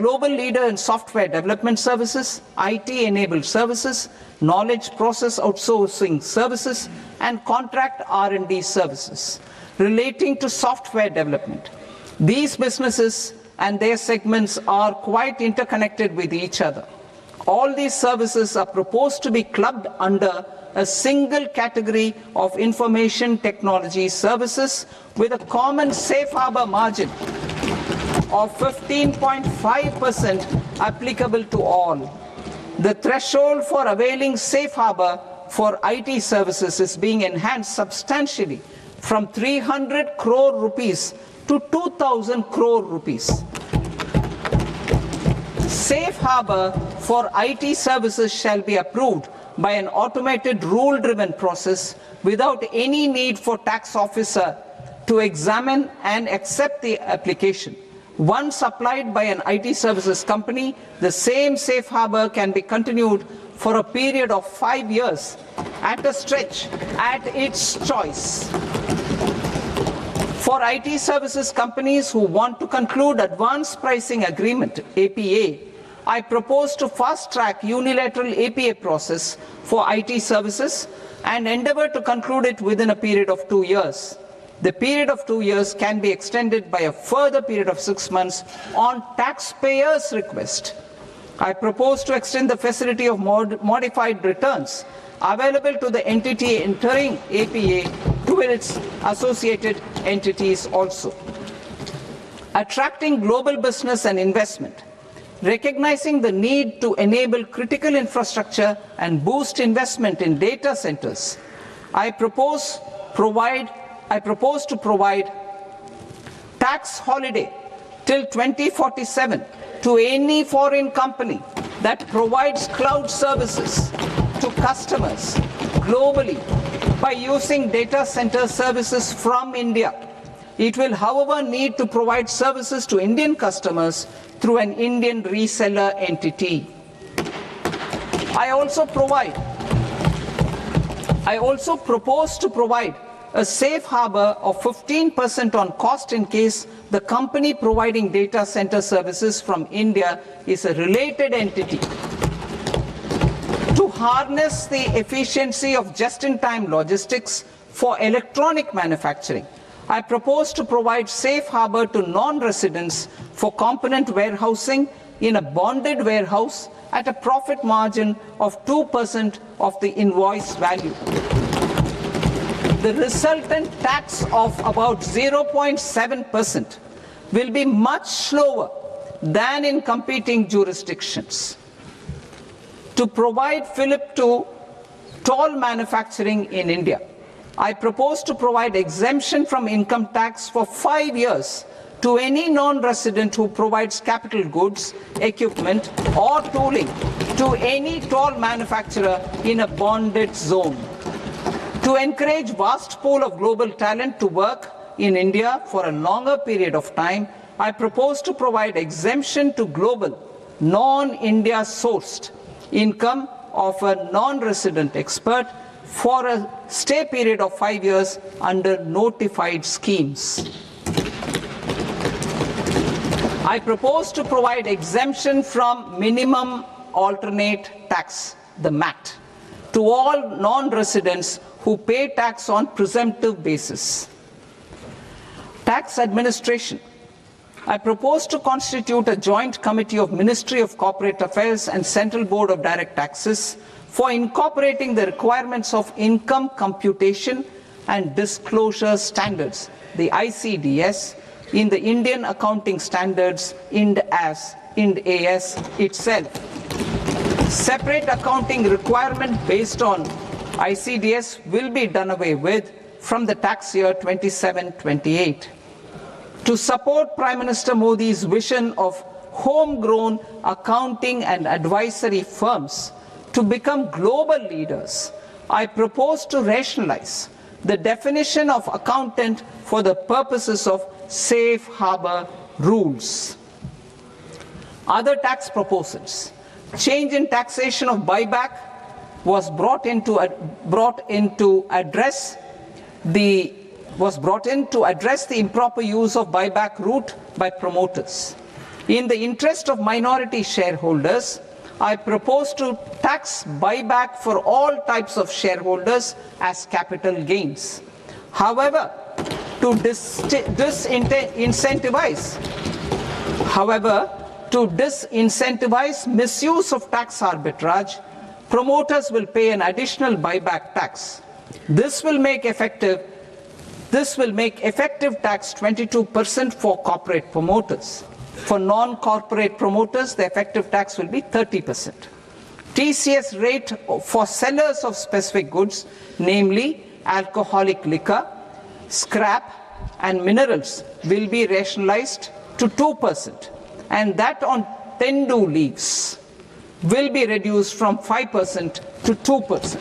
global leader in software development services, IT-enabled services, knowledge process outsourcing services, and contract R&D services relating to software development. These businesses and their segments are quite interconnected with each other. All these services are proposed to be clubbed under a single category of information technology services with a common safe harbor margin of 15.5% applicable to all. The threshold for availing safe harbor for IT services is being enhanced substantially from 300 crore rupees to 2,000 crore rupees. Safe harbor for IT services shall be approved by an automated rule-driven process without any need for tax officer to examine and accept the application. Once applied by an IT services company, the same safe harbor can be continued for a period of 5 years at a stretch at its choice. For IT services companies who want to conclude advanced pricing agreement, APA, I propose to fast-track unilateral APA process for IT services and endeavor to conclude it within a period of 2 years. The period of 2 years can be extended by a further period of 6 months on taxpayers' request. I propose to extend the facility of modified returns available to the entity entering APA to its associated entities also. Attracting global business and investment. Recognizing the need to enable critical infrastructure and boost investment in data centers, I propose to provide tax holiday till 2047 to any foreign company that provides cloud services to customers globally by using data center services from India. It will, however, need to provide services to Indian customers through an Indian reseller entity. I also propose to provide a safe harbor of 15% on cost in case the company providing data center services from India is a related entity. To harness the efficiency of just-in-time logistics for electronic manufacturing, I propose to provide safe harbor to non-residents for component warehousing in a bonded warehouse at a profit margin of 2% of the invoice value. The resultant tax of about 0.7% will be much lower than in competing jurisdictions. To provide fillip to toll manufacturing in India, I propose to provide exemption from income tax for 5 years to any non-resident who provides capital goods, equipment, or tooling to any toll manufacturer in a bonded zone. To encourage vast pool of global talent to work in India for a longer period of time, I propose to provide exemption to global, non-India sourced income of a non-resident expert for a stay period of 5 years under notified schemes. I propose to provide exemption from minimum alternate tax, the MAT, to all non-residents who pay tax on presumptive basis. Tax administration. I propose to constitute a joint committee of Ministry of Corporate Affairs and Central Board of Direct Taxes for incorporating the requirements of income computation and disclosure standards, the ICDS, in the Indian Accounting Standards Ind AS itself. Separate accounting requirement based on ICDS will be done away with from the tax year 27-28. To support Prime Minister Modi's vision of homegrown accounting and advisory firms to become global leaders, I propose to rationalize the definition of accountant for the purposes of safe harbor rules. Other tax proposals. Change in taxation of buyback was brought in to address the improper use of buyback route by promoters. In the interest of minority shareholders, I propose to tax buyback for all types of shareholders as capital gains. However, to disincentivize misuse of tax arbitrage, promoters will pay an additional buyback tax. This will make effective tax 22% for corporate promoters. For non-corporate promoters, the effective tax will be 30%. TCS rate for sellers of specific goods, namely alcoholic liquor, scrap and minerals, will be rationalized to 2%, and that on Tendu leaves will be reduced from 5% to 2%.